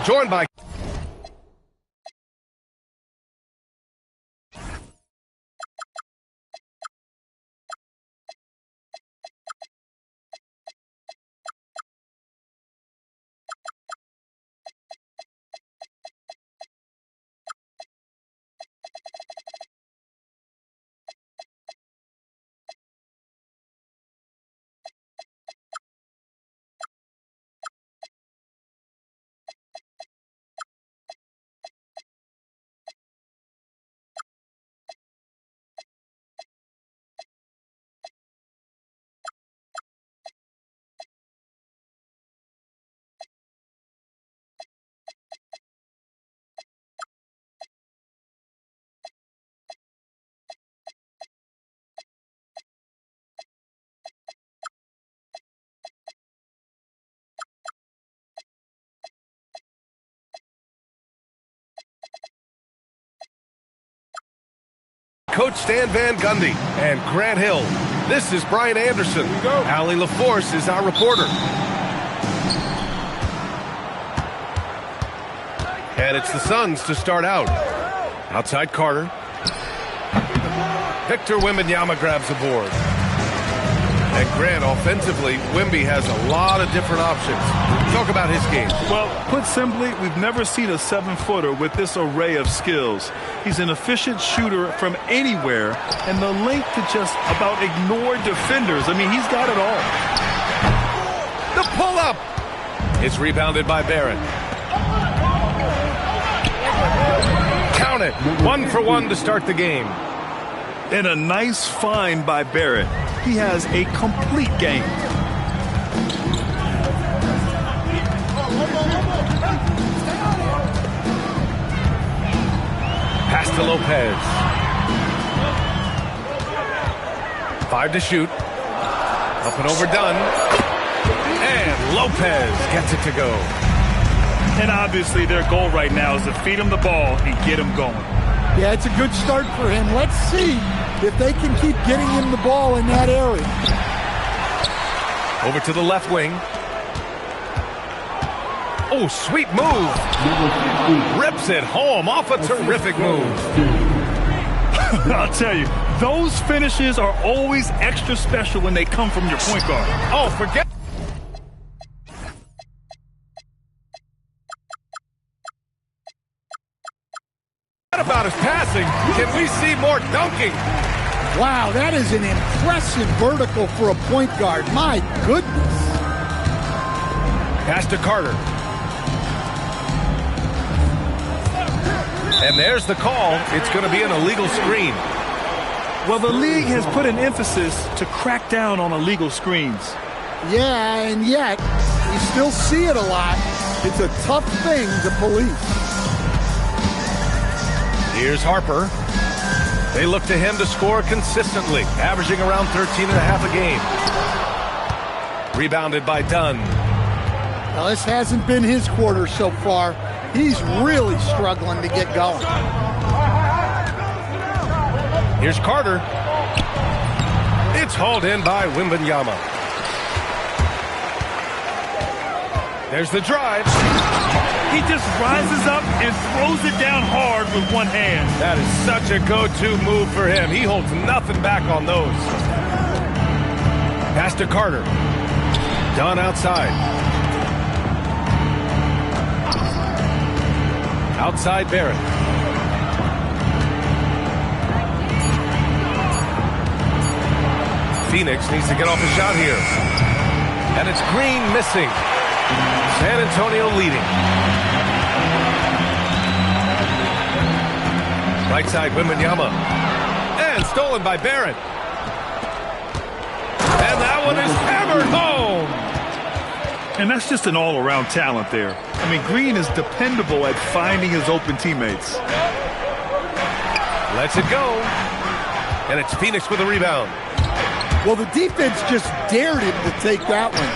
joined by Coach Stan Van Gundy and Grant Hill. This is Brian Anderson. Allie LaForce is our reporter. And it's the Suns to start out. Outside Carter. Victor Wembanyama grabs the board. And Grant, offensively, Wemby has a lot of different options. Talk about his game. Well, put simply, we've never seen a 7-footer with this array of skills. He's an efficient shooter from anywhere, and the length to just about ignore defenders. I mean, he's got it all. The pull-up. It's rebounded by Barrett. Count it. 1 for 1 to start the game. And a nice find by Barrett. He has a complete game. Pass to Lopez. 5 to shoot. Up and over Dunn. And Lopez gets it to go. And obviously their goal right now is to feed him the ball and get him going. Yeah, it's a good start for him. Let's see if they can keep getting him the ball in that area. Over to the left wing. Oh, sweet move. Rips it home off a terrific move. I'll tell you, those finishes are always extra special when they come from your point guard. Oh, forget. What about his passing? Can we see more dunking? Wow, that is an impressive vertical for a point guard. My goodness. Pass to Carter. And there's the call. It's going to be an illegal screen. Well, the league has put an emphasis to crack down on illegal screens. Yeah, and yet, you still see it a lot. It's a tough thing to police. Here's Harper. They look to him to score consistently, averaging around 13.5 a game. Rebounded by Dunn. Well, this hasn't been his quarter so far. He's really struggling to get going. Here's Carter. It's hauled in by Wembanyama. There's the drive. He just rises up and throws it down hard with one hand. That is such a go-to move for him. He holds nothing back on those. Pass to Carter. Dunn outside. Outside Barrett. Phoenix needs to get off a shot here. And it's Green missing. San Antonio leading. Right side, Wembanyama. And stolen by Barrett. And that one is hammered home. And that's just an all-around talent there. I mean, Green is dependable at finding his open teammates. Lets it go. And it's Phoenix with a rebound. Well, the defense just dared him to take that one.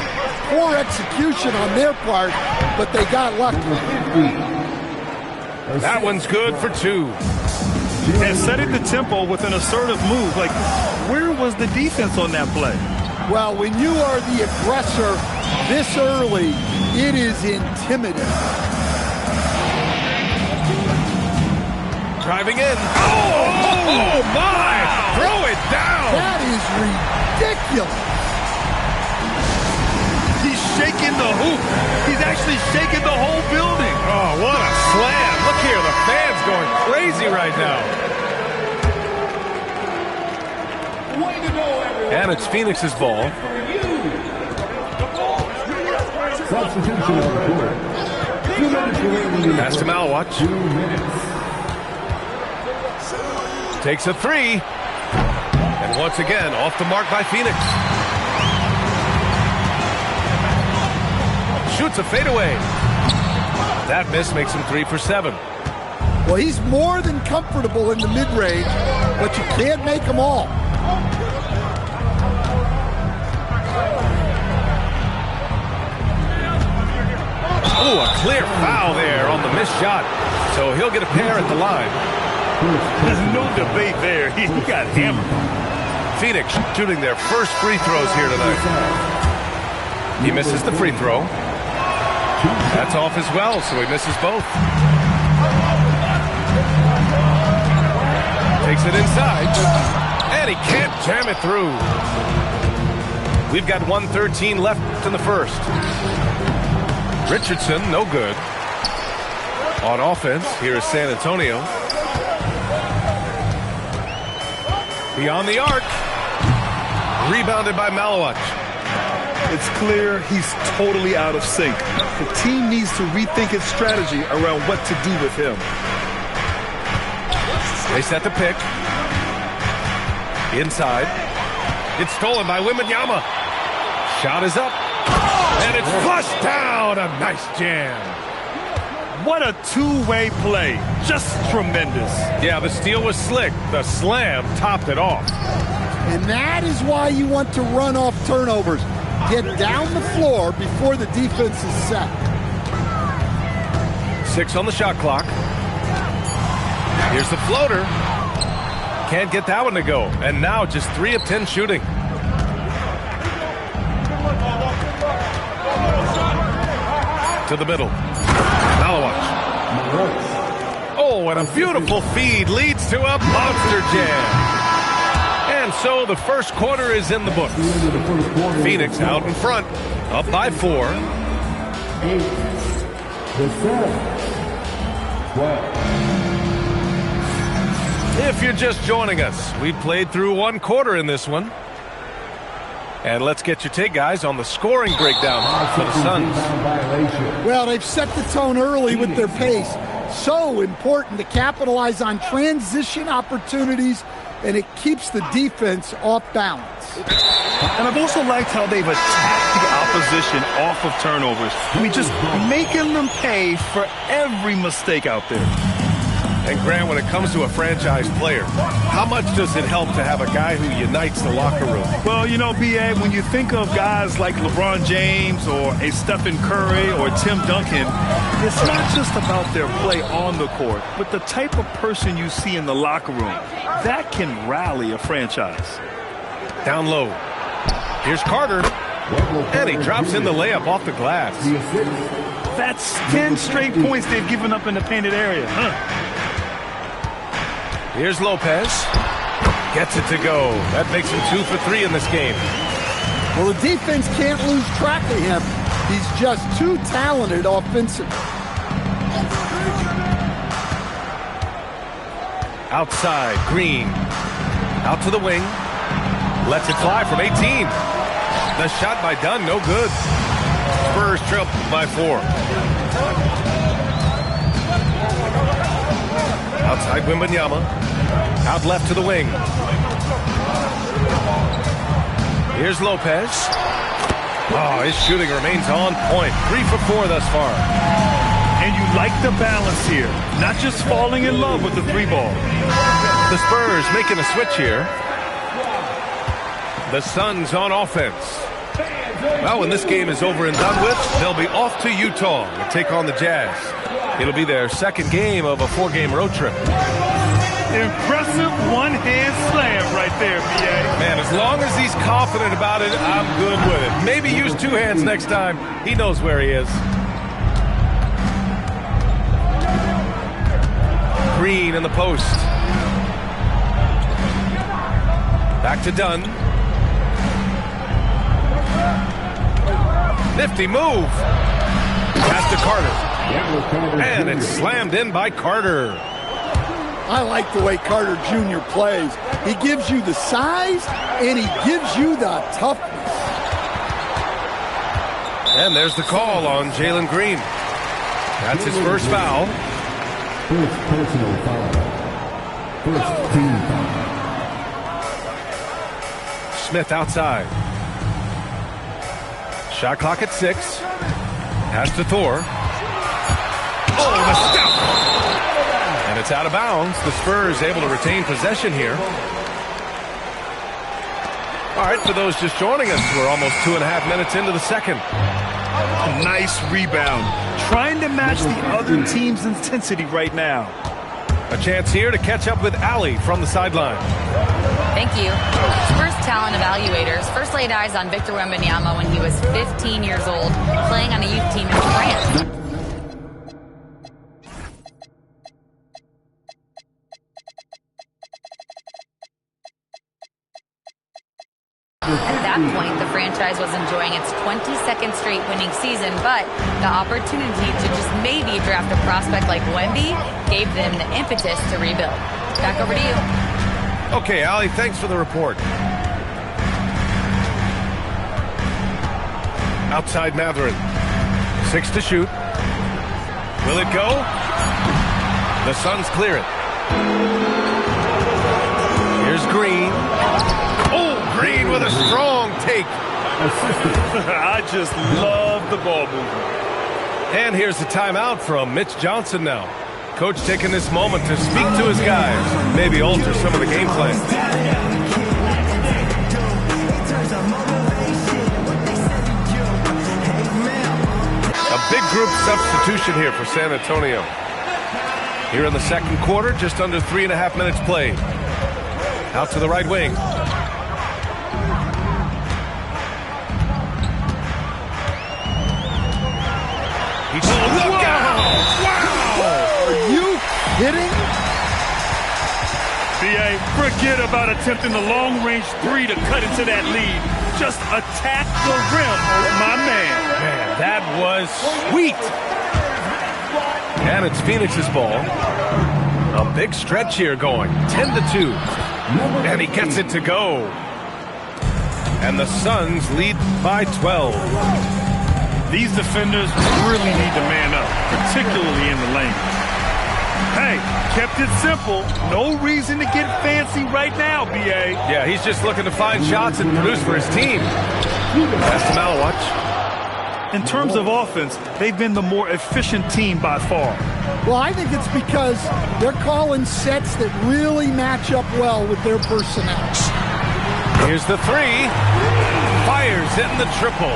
Poor execution on their part, but they got lucky. That one's good for 2. And setting the tempo with an assertive move. Like, where was the defense on that play? Well, when you are the aggressor this early, it is intimidating. Driving in. Oh my! Throw it down! That is ridiculous. He's shaking the hoop. He's actually shaking the whole building. Oh, what a slam. Look here, the fans going crazy right now. And it's Phoenix's ball. Pass to Malawach. Takes a three. And once again, off the mark by Phoenix. Shoots a fadeaway. That miss makes him 3 for 7. Well, he's more than comfortable in the mid-range, but you can't make them all. Oh, a clear foul there on the missed shot. So he'll get a pair at the line. There's no debate there. He got hammered. Phoenix shooting their first free throws here tonight. He misses the free throw. That's off as well, so he misses both. Takes it inside. And he can't jam it through. We've got 1:13 left in the first. Richardson, no good. On offense, here is San Antonio. Beyond the arc. Rebounded by Malawach. It's clear he's totally out of sync. The team needs to rethink its strategy around what to do with him. They set the pick. Inside. It's stolen by Wembanyama. Shot is up. And it's flushed down. A nice jam. What a two-way play. Just tremendous. Yeah, the steal was slick. The slam topped it off. And that is why you want to run off turnovers. Get down the floor before the defense is set. 6 on the shot clock. Here's the floater. Can't get that one to go. And now just 3 of 10 shooting. To the middle. Malawach. Oh, and a beautiful feed leads to a monster jam. And so the first quarter is in the books. Phoenix out in front, up by 4. 8 to 7. 12. If you're just joining us, we played through 1 quarter in this one. And let's get your take, guys, on the scoring breakdown for the Suns. Well, they've set the tone early with their pace. So important to capitalize on transition opportunities, and it keeps the defense off balance. And I've also liked how they've attacked the opposition off of turnovers. I mean, just making them pay for every mistake out there. And Grant, when it comes to a franchise player, how much does it help to have a guy who unites the locker room? Well, you know, B.A., when you think of guys like LeBron James or a Stephen Curry or Tim Duncan, it's not just about their play on the court, but the type of person you see in the locker room. That can rally a franchise. Down low. Here's Carter. And he drops in the layup off the glass. That's 10 straight points they've given up in the painted area. Here's Lopez. Gets it to go. That makes him 2 for 3 in this game. Well, the defense can't lose track of him. He's just too talented offensively. Outside, Green. Out to the wing. Lets it fly from 18. The shot by Dunn, no good. Spurs trail by 4. Outside Wembanyama. Out left to the wing. Here's Lopez. Oh, his shooting remains on point. 3 for 4 thus far. And you like the balance here. Not just falling in love with the 3-ball. The Spurs making a switch here. The Suns on offense. Well, when this game is over and done with, they'll be off to Utah to take on the Jazz. It'll be their second game of a 4-game road trip. Impressive one-hand slam right there, B.A. Man, as long as he's confident about it, I'm good with it. Maybe use 2 hands next time. He knows where he is. Green in the post. Back to Dunn. Nifty move. Pass to Carter. And it's slammed in by Carter. I like the way Carter Jr. plays. He gives you the size, and he gives you the toughness. And there's the call on Jalen Green. That's his first foul. First personal foul. First team foul. Smith outside. Shot clock at 6. Pass to Thor. Oh, the step! And it's out of bounds. The Spurs able to retain possession here. All right, for those just joining us, we're almost 2.5 minutes into the second. Nice rebound. Trying to match the other team's intensity right now. A chance here to catch up with Allie from the sideline. Thank you. Spurs talent evaluators first laid eyes on Victor Wembanyama when he was 15 years old, playing on a youth team in France. At that point, the franchise was enjoying its 22nd straight winning season, but the opportunity to just maybe draft a prospect like Wemby gave them the impetus to rebuild. Back over to you. Okay, Allie, thanks for the report. Outside Mathurin. 6 to shoot. Will it go? The Suns clear it. Here's Green. Oh, Green with a strong take. I just love the ball movement. And here's the timeout from Mitch Johnson now. Coach taking this moment to speak to his guys, maybe alter some of the game plan. A big group substitution here for San Antonio. Here in the second quarter, just under 3.5 minutes played. Out to the right wing. He's look out! Wow! Are you kidding? B.A., forget about attempting the long-range 3 to cut into that lead. Just attack the rim, my man. Man, that was sweet. And it's Phoenix's ball. A big stretch here going. 10-2. And he gets it to go. And the Suns lead by 12. These defenders really need to man up, particularly in the lane. Hey, kept it simple. No reason to get fancy right now, B.A. Yeah, he's just looking to find shots and produce for his team. That's to Malawatch. In terms of offense, they've been the more efficient team by far. Well, I think it's because they're calling sets that really match up well with their personnel. Here's the 3. Fires hitting the triple.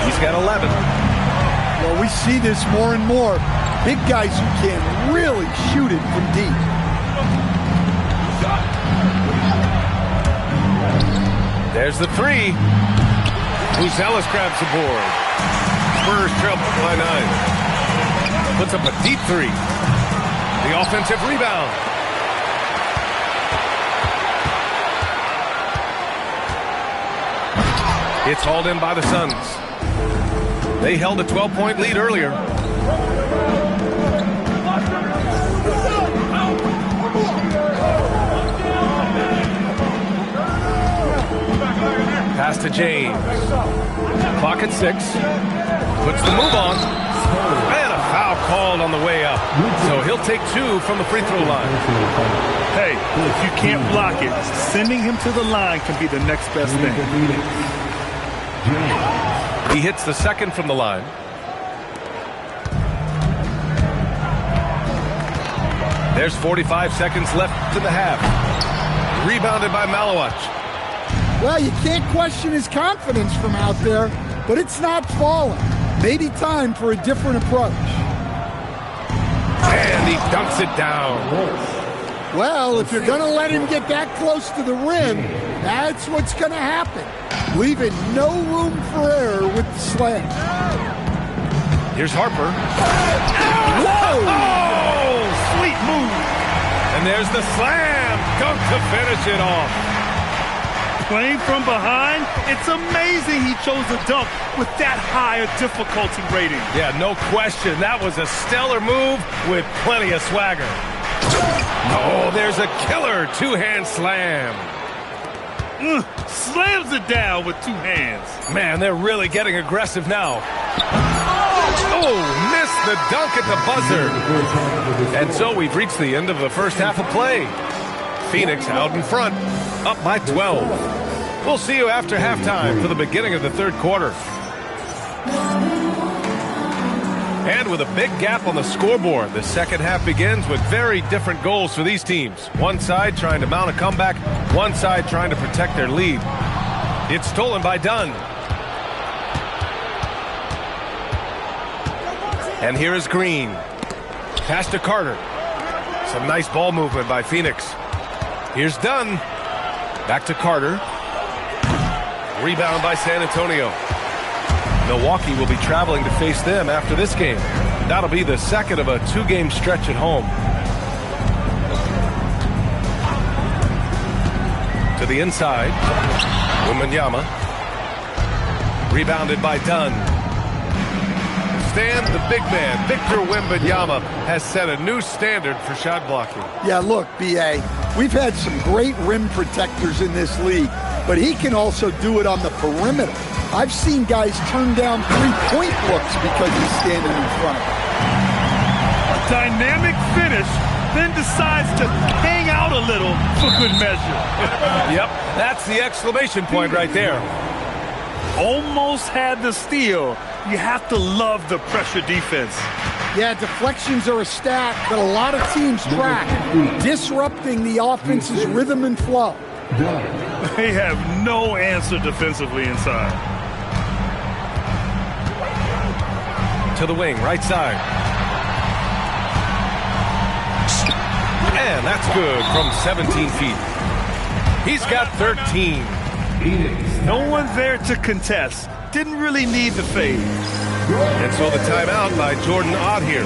He's got 11. Well, we see this more and more. Big guys who can really shoot it from deep. There's the 3. Ellis grabs the board. Spurs trail by 9. Puts up a deep 3. The offensive rebound. It's hauled in by the Suns. They held a 12-point lead earlier. Pass to James. Clock at 6. Puts the move on. And a foul called on the way up. So he'll take 2 from the free throw line. Hey, if you can't block it, sending him to the line can be the next best thing. He hits the second from the line. There's 45 seconds left in the half. Rebounded by Malawatch. Well, you can't question his confidence from out there, but it's not falling. Maybe time for a different approach. And he dunks it down. Well, if you're going to let him get that close to the rim, that's what's going to happen. Leaving no room for error with the slam. Here's Harper. Whoa! Oh, sweet Move. And there's the slam dunk to finish it off. Playing from behind, it's amazing he chose a dunk with that high a difficulty rating. Yeah, no question. That was a stellar move with plenty of swagger. Oh, there's a killer two-hand slam. Slams it down with two hands. Man, they're really getting aggressive now. Oh, missed the dunk at the buzzer. And so we've reached the end of the first half of play. Phoenix out in front, up by 12. We'll see you after halftime for the beginning of the third quarter. And with a big gap on the scoreboard, the second half begins with very different goals for these teams. One side trying to mount a comeback, one side trying to protect their lead. It's stolen by Dunn. And here is Green. Pass to Carter. Some nice ball movement by Phoenix. Here's Dunn. Back to Carter. Rebound by San Antonio. Milwaukee will be traveling to face them after this game. That'll be the second of a two-game stretch at home. To the inside. Wembanyama. Rebounded by Dunn. Stan, the big man, Victor Wembanyama, has set a new standard for shot blocking. Yeah, look, B.A., we've had some great rim protectors in this league, but he can also do it on the perimeter. I've seen guys turn down three-point looks because he's standing in front of them. A dynamic finish, then decides to hang out a little for good measure. Yep, that's the exclamation point right there. Almost had the steal. You have to love the pressure defense. Yeah, deflections are a stat that a lot of teams track, disrupting the offense's rhythm and flow. They have no answer defensively inside. To the wing, right side. And that's good from 17 feet. He's got 13. No one there to contest. Didn't really need the fade. And so the timeout by Jordan Ott here.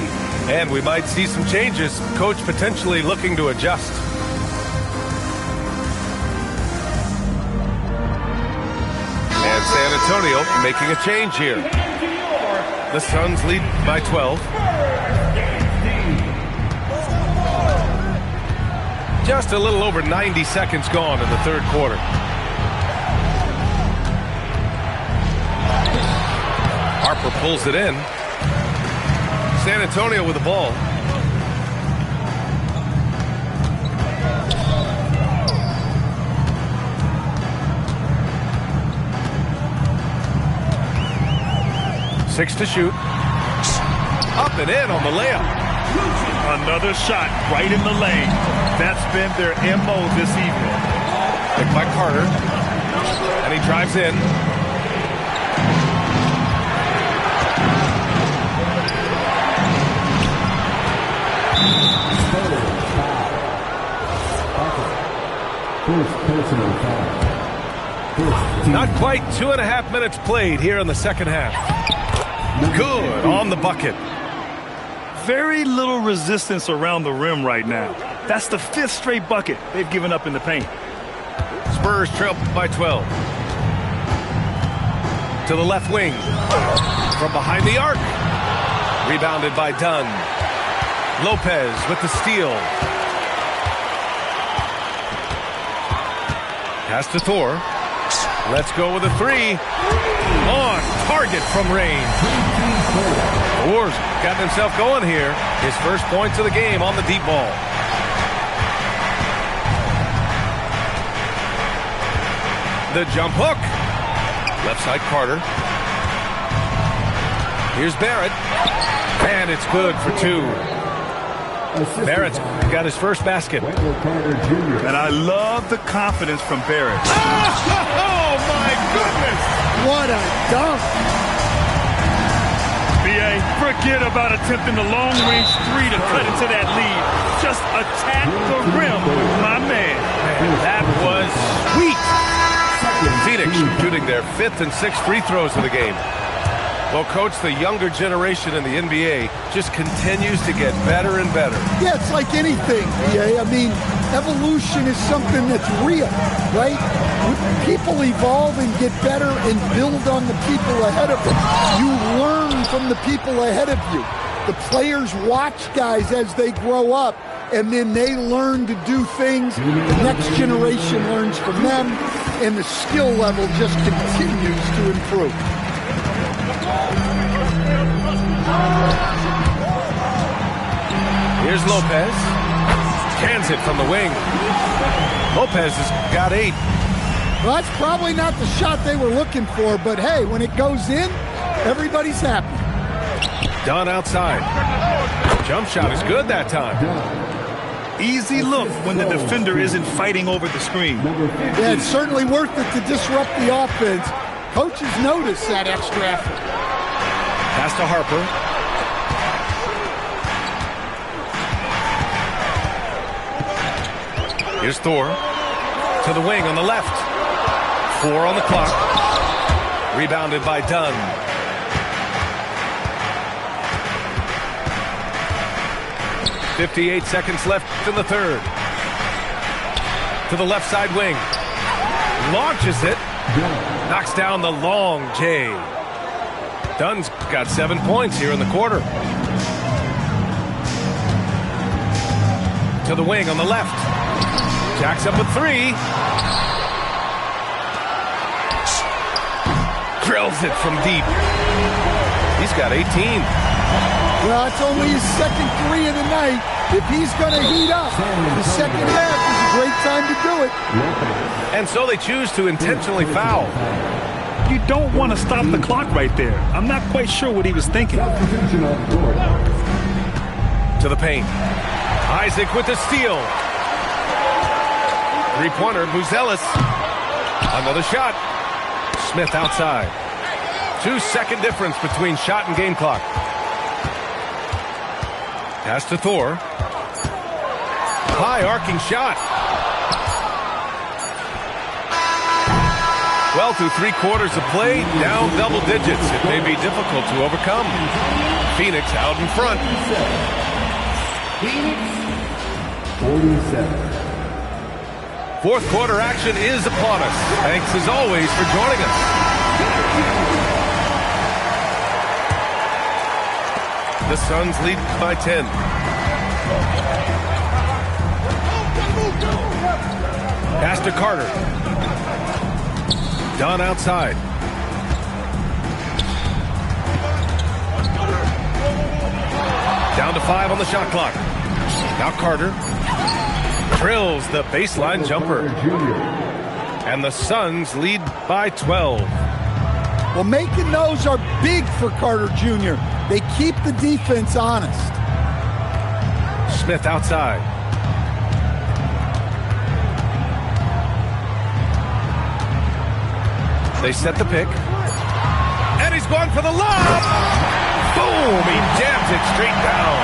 And we might see some changes. Coach potentially looking to adjust. And San Antonio making a change here. The Suns lead by 12. Just a little over 90 seconds gone in the third quarter. Harper pulls it in. San Antonio with the ball. Six to shoot. Up and in on the layup. Another shot right in the lane. That's been their MO this evening. Picked by Carter. And he drives in. Not quite 2.5 minutes played here in the second half. Good on the bucket. Very little resistance around the rim right now. That's the 5th straight bucket they've given up in the paint. Spurs trail by 12. To the left wing. From behind the arc. Rebounded by Dunn. Lopez with the steal. Pass to Thor. Let's go with a three. On target from range. Thor's gotten himself going here. His first points of the game on the deep ball. The jump hook. Left side Carter. Here's Barrett. And it's good for two. Barrett's got his first basket. And I love the confidence from Barrett. Oh, my goodness. What a dunk. B.A., forget about attempting the long-range three to cut into that lead. Just attack the rim, my man. That was sweet. Phoenix shooting their 5th and 6th free throws of the game. Well, Coach, the younger generation in the NBA just continues to get better and better. Yeah, it's like anything, BA. I mean, evolution is something that's real, right? People evolve and get better and build on the people ahead of them. You learn from the people ahead of you. The players watch guys as they grow up, and then they learn to do things. The next generation learns from them, and the skill level just continues to improve. Here's Lopez. Cans it from the wing. Lopez has got 8. Well, that's probably not the shot they were looking for, but hey, when it goes in, everybody's happy. Dunn outside. Jump shot is good that time. Easy look when the defender isn't fighting over the screen. Yeah, it's certainly worth it to disrupt the offense. Coaches notice that extra effort. Pass to Harper. Here's Thor. To the wing on the left. 4 on the clock. Rebounded by Dunn. .58 seconds left in the third. To the left side wing. Launches it. Knocks down the long J. Dunn's got 7 points here in the quarter. To the wing on the left. Jacks up a 3. Drills it from deep. He's got 18. Well, it's only his second 3 of the night. If he's going to heat up, the second half is a great time to do it. And so they choose to intentionally foul. You don't want to stop the clock right there. I'm not quite sure what he was thinking. To the paint. Isaac with the steal. 3-pointer, Buzelis. Another shot. Smith outside. 2-second difference between shot and game clock. Pass to Thor. High arcing shot. Well, through 3 quarters of play, down double digits. It may be difficult to overcome. Phoenix out in front. Phoenix 47. Fourth quarter action is upon us. Thanks as always for joining us. The Suns lead by 10. Pass to Carter. Dunn outside. Down to 5 on the shot clock. Now Carter drills the baseline jumper. And the Suns lead by 12. Well, making those are big for Carter Jr. They keep the defense honest. Smith outside. They set the pick. And he's going for the lob. Boom! He jams it straight down.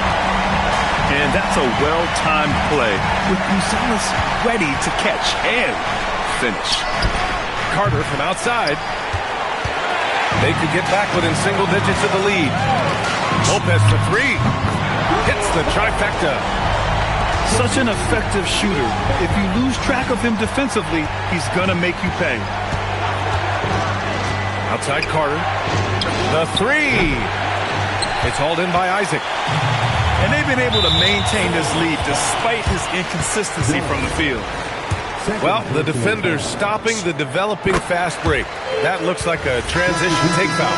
And that's a well-timed play with Buzelis ready to catch and finish. Carter from outside. They could get back within single digits of the lead. Lopez for 3. Hits the trifecta. Such an effective shooter. If you lose track of him defensively, he's going to make you pay. Outside Carter. The 3. It's hauled in by Isaac. And they've been able to maintain this lead despite his inconsistency from the field. Well, the defender's stopping the developing fast break. That looks like a transition take foul.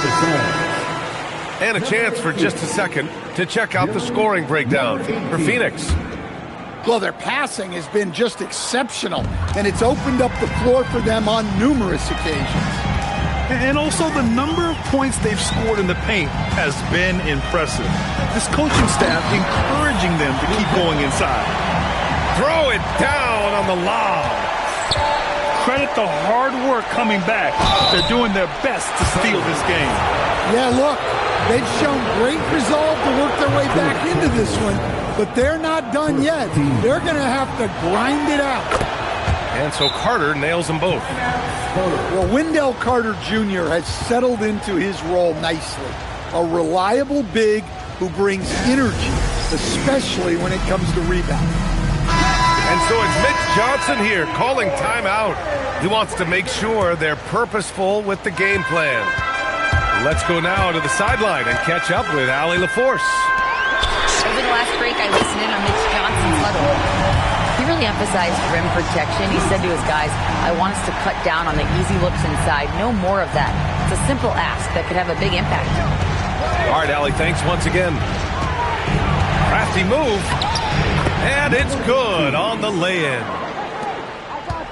And a chance for just a second to check out the scoring breakdown for Phoenix. Well, their passing has been just exceptional, and it's opened up the floor for them on numerous occasions. And also the number of points they've scored in the paint has been impressive. This coaching staff encouraging them to keep going inside. Throw it down on the lob. Credit the hard work coming back. They're doing their best to steal this game. Yeah, look, they've shown great resolve to work their way back into this one, but they're not done yet. They're going to have to grind it out. And so Carter nails them both. Well, Wendell Carter Jr. has settled into his role nicely. A reliable big who brings energy, especially when it comes to rebounding. And so it's Mitch Johnson here calling timeout. He wants to make sure they're purposeful with the game plan. Let's go now to the sideline and catch up with Allie LaForce. Over the last break, I listened in on Mitch Johnson's huddle. He really emphasized rim protection. He said to his guys, I want us to cut down on the easy looks inside. No more of that. It's a simple ask that could have a big impact. All right, Allie, thanks once again. Crafty move. And it's good on the lay-in.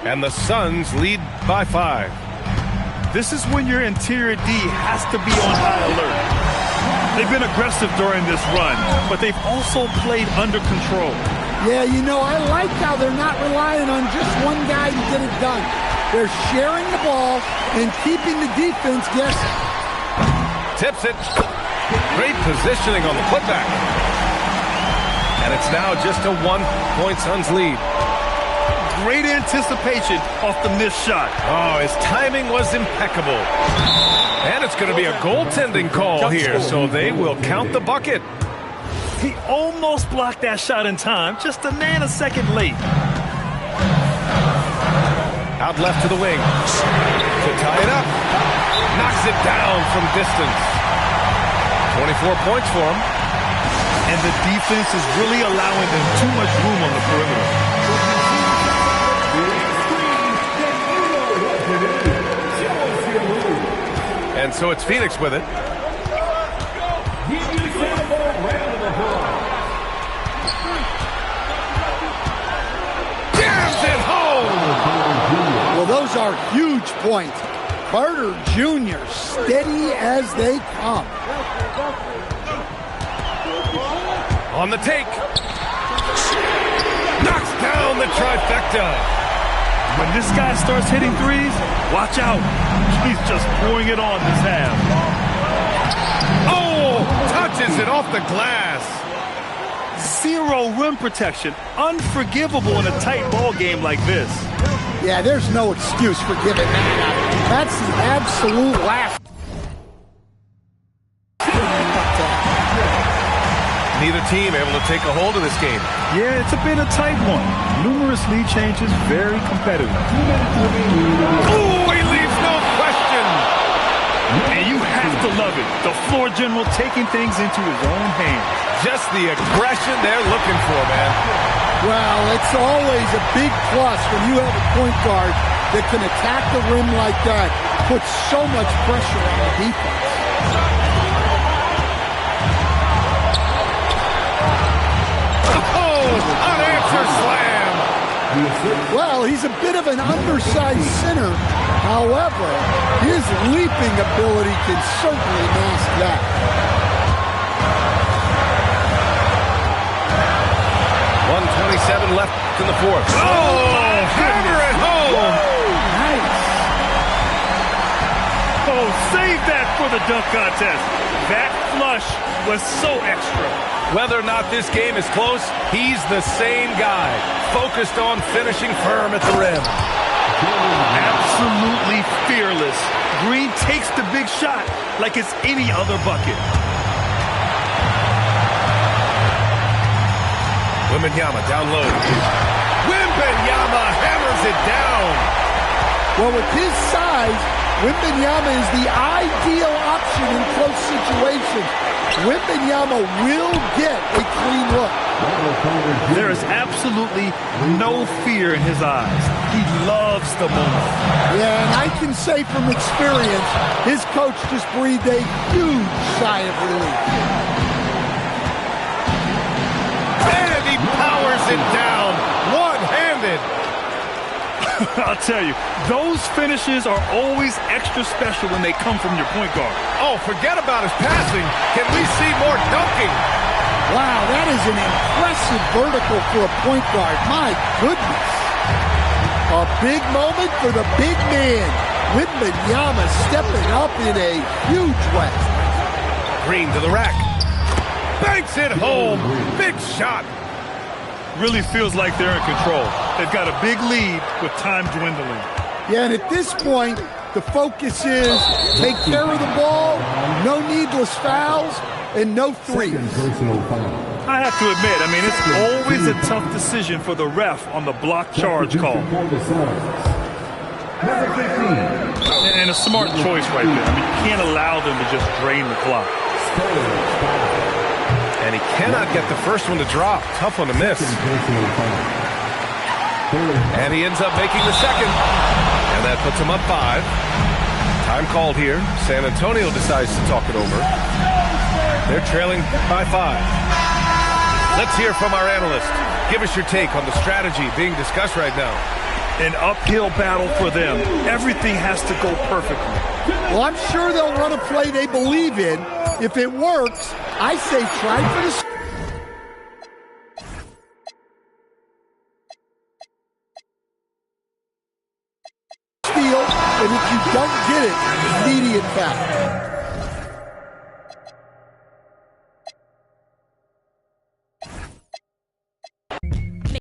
And the Suns lead by 5. This is when your interior D has to be on high alert. They've been aggressive during this run, but they've also played under control. Yeah, you know, I like how they're not relying on just one guy to get it done. They're sharing the ball and keeping the defense guessing. Tips it. Great positioning on the putback. And it's now just a 1-point Suns lead. Great anticipation off the missed shot. Oh, his timing was impeccable. And it's going to be a goaltending call here, so they will count the bucket. He almost blocked that shot in time, just a nanosecond late. Out left to the wing. To tie it up. Knocks it down from distance. 24 points for him. And the defense is really allowing them too much room on the perimeter. And so it's Phoenix with it. Jams it home! Well, those are huge points. Carter Jr. steady as they come. On the take. Knocks down the trifecta. When this guy starts hitting threes, watch out. He's just pouring it on this half. Oh! Touches it off the glass. Zero rim protection. Unforgivable in a tight ball game like this. Yeah, there's no excuse for giving that. That's the absolute last. Neither team able to take a hold of this game. Yeah, it's been a tight one. Numerous lead changes, very competitive. Oh, he leaves no question. And you have to love it. The floor general taking things into his own hands. Just the aggression they're looking for, man. Well, it's always a big plus when you have a point guard that can attack the rim like that, put so much pressure on the defense. Unanswered slam. Well, he's a bit of an undersized center. However, his leaping ability can certainly mask that. 1:27 left in the fourth. Oh, hammer it home. Nice. Oh, save that for the dunk contest. That flush was so extra. Whether or not this game is close, he's the same guy, focused on finishing firm at the rim. Absolutely fearless. Green takes the big shot like it's any other bucket. Wembanyama down low. Wembanyama hammers it down. Well, with his size, Wembanyama is the ideal option in close situations. Wembanyama will get a clean look. There is absolutely no fear in his eyes. He loves the moment. Yeah, and I can say from experience, his coach just breathed a huge sigh of relief. And he powers it down, one-handed. I'll tell you, those finishes are always extra special when they come from your point guard. Oh, forget about his passing. Can we see more dunking? Wow, that is an impressive vertical for a point guard. My goodness. A big moment for the big man. Wembanyama stepping up in a huge way. Green to the rack. Banks it home. Big shot. Really feels like they're in control. They've got a big lead with time dwindling. Yeah, and at this point, the focus is take care of the ball, no needless fouls, and no threes. Personal foul. I have to admit, I mean, it's always a tough decision for the ref on the block charge call. Number 15. And a smart choice right there. I mean, you can't allow them to just drain the clock. And he cannot get the first one to drop. Tough one to miss. And he ends up making the second. And that puts him up 5. Time called here. San Antonio decides to talk it over. They're trailing by 5. Let's hear from our analyst. Give us your take on the strategy being discussed right now. An uphill battle for them. Everything has to go perfectly. Well, I'm sure they'll run a play they believe in. If it works, I say try for the steal, and if you don't get it, immediate foul.